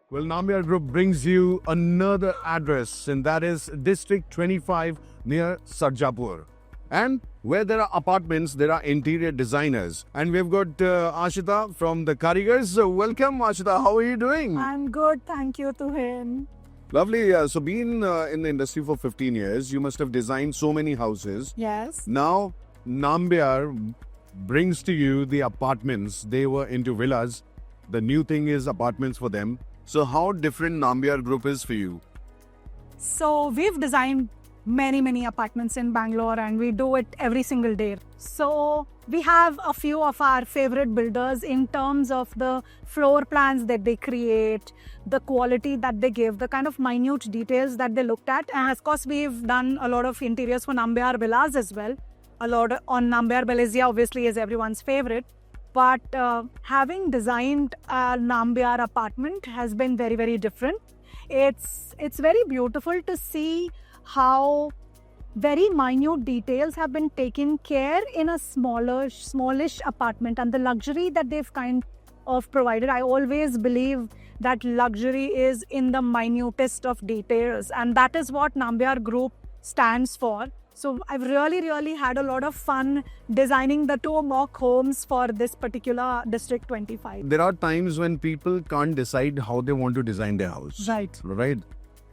Well, Nambiar Group brings you another address, and that is District 25 near Sarjapur. And where there are apartments, there are interior designers. And we've got Ashita from the Karigars. So welcome, Ashita. How are you doing? I'm good, thank you to him. Lovely. So being in the industry for 15 years, you must have designed so many houses. Yes. Now, Nambiar brings to you the apartments. They were into villas. The new thing is apartments for them. So how different Nambiar Group is for you? So we've designed many apartments in Bangalore and we do it every single day. So we have a few of our favorite builders in terms of the floor plans that they create, the quality that they give, the kind of minute details that they looked at. And of course, we've done a lot of interiors for Nambiar Villas as well. A lot on Nambiar Belezia obviously is everyone's favorite. But having designed a Nambiar apartment has been very different. It's very beautiful to see how very minute details have been taken care in a smallish apartment, and the luxury that they've kind of provided. I always believe that luxury is in the minutest of details, and that is what Nambiar Group stands for. So I've really had a lot of fun designing the two mock homes for this particular District 25. There are times when people can't decide how they want to design their house. Right.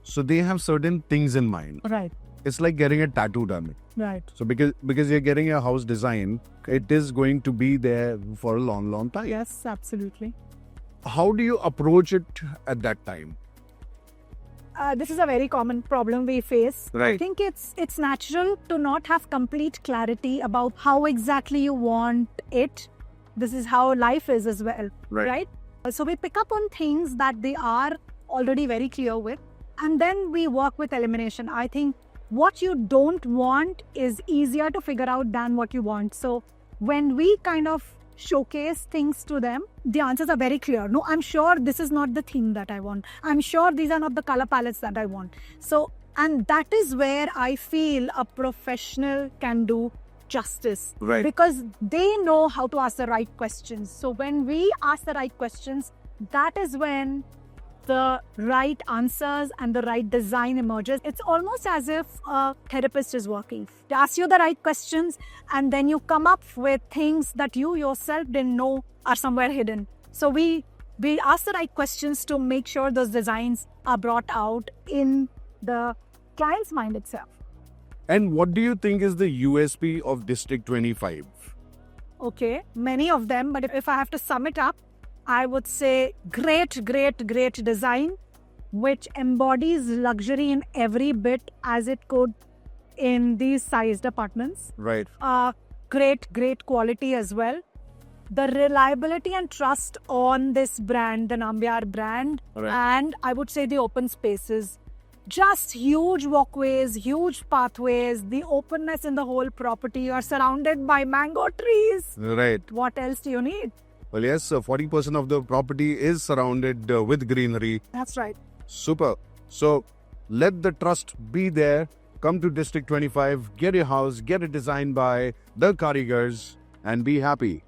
So they have certain things in mind. Right. It's like getting a tattoo done. Right. So because you're getting a house design, it is going to be there for a long time. Yes, absolutely. How do you approach it at that time? This is a very common problem we face. Right. I think it's natural to not have complete clarity about how exactly you want it. This is how life is as well, right? So we pick up on things that they are already very clear with, and then we work with elimination. I think what you don't want is easier to figure out than what you want. So when we kind of showcase things to them, the answers are very clear. No, I'm sure this is not the theme that I want. I'm sure these are not the color palettes that I want. So, and that is where I feel a professional can do justice. Right. Because they know how to ask the right questions. So when we ask the right questions, that is when the right answers and the right design emerges. It's almost as if a therapist is working. They ask you the right questions and then you come up with things that you yourself didn't know are somewhere hidden. So we ask the right questions to make sure those designs are brought out in the client's mind itself. And what do you think is the USP of District 25? Okay, many of them, but if I have to sum it up, I would say great design, which embodies luxury in every bit as it could in these sized apartments. Right. Great quality as well. The reliability and trust on this brand, the Nambiar brand, Right. and I would say the open spaces. Just huge walkways, huge pathways, the openness in the whole property. You are surrounded by mango trees. Right. What else do you need? Well, yes, 40% of the property is surrounded with greenery. That's right. Super. So let the trust be there. Come to District 25, get your house, get it designed by the Karigars, and be happy.